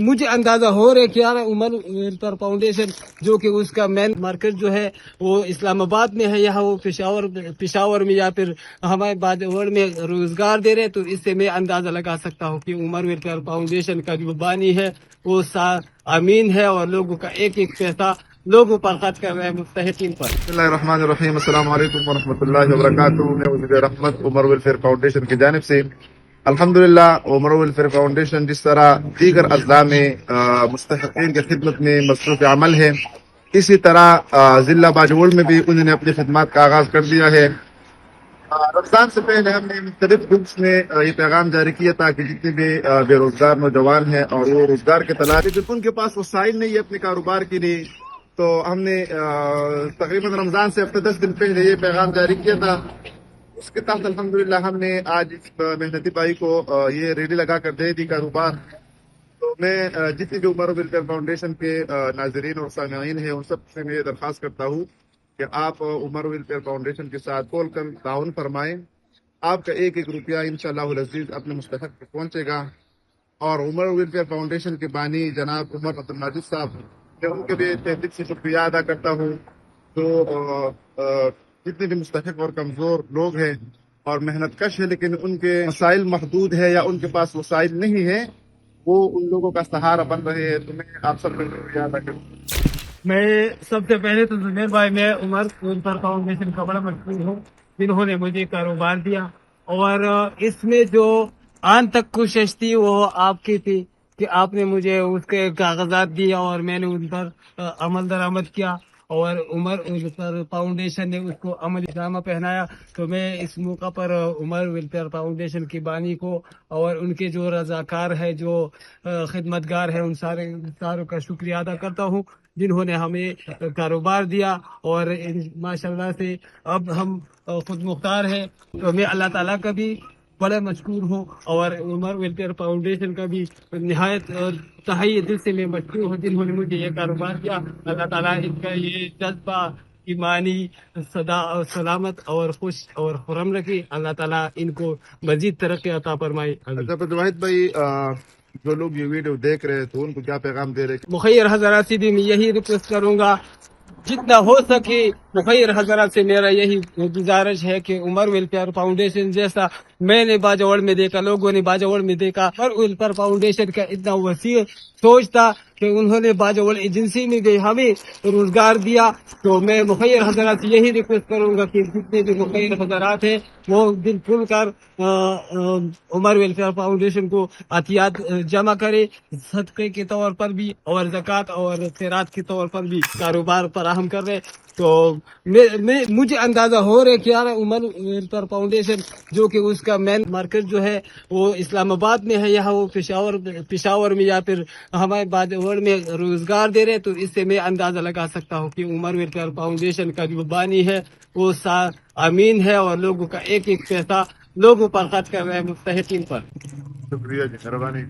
مجھے اندازہ ہو رہا ہے کہ یار عمر ویلفیئر فاؤنڈیشن جو کہ اس کا مین مرکز جو ہے وہ اسلام آباد میں ہے، یہاں وہ پشاور میں یا پھر ہمارے باجوڑ میں روزگار دے رہے، تو اس سے میں اندازہ لگا سکتا ہوں کہ عمر ویلفیئر فاؤنڈیشن کا جو بانی ہے وہ امین ہے اور لوگوں کا ایک ایک پیسہ لوگوں پر خرچ کر رہے ہیں مستحقین پر۔ بسم اللہ الرحمن الرحیم، السلام علیکم ورحمۃ اللہ وبرکاتہ۔ میں وزیر رحمت عمر ویلفیئر فاؤنڈیشن کی جانب سے الحمدللہ عمر ویلفیئر فاؤنڈیشن جس طرح دیگر اضلاع میں مستحقین کی خدمت میں مصروف عمل ہے، اسی طرح ضلع باجوڑ میں بھی انہوں نے اپنی خدمات کا آغاز کر دیا ہے۔ رمضان سے پہلے ہم نے مختلف گروپس میں یہ پیغام جاری کیا تھا کہ جتنے بھی بے روزگار نوجوان ہیں اور وہ روزگار کے تلاش جب ان کے پاس وسائل نہیں ہے اپنے کاروبار کے لیے، تو ہم نے تقریباً رمضان سے ہفتے 10 دن پہلے یہ پیغام جاری کیا تھا۔ اس کے تحت الحمدللہ ہم نے آج اس محنتی بھائی کو یہ ریلی لگا کر دے دی کاروبار۔ تو میں جتنے بھی عمر ویلفیئر فاؤنڈیشن کے ناظرین اور سامعین ہیں ان سب سے میں یہ درخواست کرتا ہوں کہ آپ عمر ویلفیئر فاؤنڈیشن کے ساتھ کھول کر تعاون فرمائیں۔ آپ کا ایک ایک روپیہ انشاءاللہ العزیز اپنے مستحق تک پہنچے گا۔ اور عمر ویلفیئر فاؤنڈیشن کے بانی جناب عمر عبدالمجید صاحب، میں ان کے بھی تہ دل سے شکریہ ادا کرتا ہوں، جو جتنے بھی مستحق اور کمزور لوگ ہیں اور محنت کش ہے لیکن ان کے وسائل محدود ہے یا ان کے پاس وسائل نہیں ہے، وہ ان لوگوں کا سہارا بن رہے ہیں۔ تو میں آپ سب کا شکریہ ادا کرتا ہوں۔ میں سب سے پہلے تو زبیر بھائی، میں عمر ویلفیئر فاؤنڈیشن کا بڑا مشکور ہوں جنہوں نے مجھے کاروبار دیا، اور اس میں جو آن تک کوشش تھی وہ آپ کی تھی کہ آپ نے مجھے اس کے کاغذات دیے اور میں نے ان پر عمل درآمد کیا، اور عمر ویلفیئر فاؤنڈیشن نے اس کو عمل جامہ پہنایا۔ تو میں اس موقع پر عمر ویلفیئر فاؤنڈیشن کی بانی کو اور ان کے جو رضاکار ہے، جو خدمتگار ہیں، ان ساروں کا شکریہ ادا کرتا ہوں جنہوں نے ہمیں کاروبار دیا، اور ماشاءاللہ سے اب ہم خود مختار ہیں۔ تو میں اللہ تعالیٰ کا بھی بڑا مشکور ہوں اور عمر ویلفیئر فاؤنڈیشن کا بھی نہایت تہی دل سے میں مشکور ہوں جنہوں نے مجھے یہ کاروبار کیا۔ اللہ تعالیٰ ان کا یہ جذبہ ایمانی سلامت اور خوش اور خرم رکھے۔ اللہ تعالیٰ ان کو مزید ترقی عطا فرمائے۔ واحد بھائی، جو لوگ یہ ویڈیو دیکھ رہے ہیں تو ان کو کیا پیغام دے رہے ہیں؟ مخیر حضرات سے بھی میں یہی ریکویسٹ کروں گا، جتنا ہو سکے مخیر حضرات سے میرا یہی گزارش ہے کہ عمر ویلفیئر فاؤنڈیشن جیسا میں نے باجوڑ میں دیکھا، لوگوں نے باجوڑ میں دیکھا، عمر ویلفیئر فاؤنڈیشن کا اتنا وسیع سوچ تھا کہ انہوں نے باجوڑ ایجنسی میں بھی ہمیں روزگار دیا۔ تو میں مخیر حضرات سے یہی ریکویسٹ کروں گا کہ جتنے بھی مخیر حضرات ہیں وہ دل کھل کر عمر ویلفیئر فاؤنڈیشن کو عطیات جمع کرے، صدقے کے طور پر بھی اور زکوٰۃ اور خیرات کے طور پر بھی کاروبار فراہم کر رہے۔ تو مجھے اندازہ ہو رہا ہے کہ یار عمر ویلفیئر فاؤنڈیشن جو کہ اس کا مین مرکز جو ہے وہ اسلام آباد میں ہے، یہاں وہ پشاور میں یا پھر ہمارے باجوڑ میں روزگار دے رہے، تو اس سے میں اندازہ لگا سکتا ہوں کہ عمر ویلفیئر فاؤنڈیشن کا جو بانی ہے وہ امین ہے اور لوگوں کا ایک ایک پیسہ لوگوں پر خرچ کر رہے ہیں مستحقین پر۔ شکریہ جی، مہربانی۔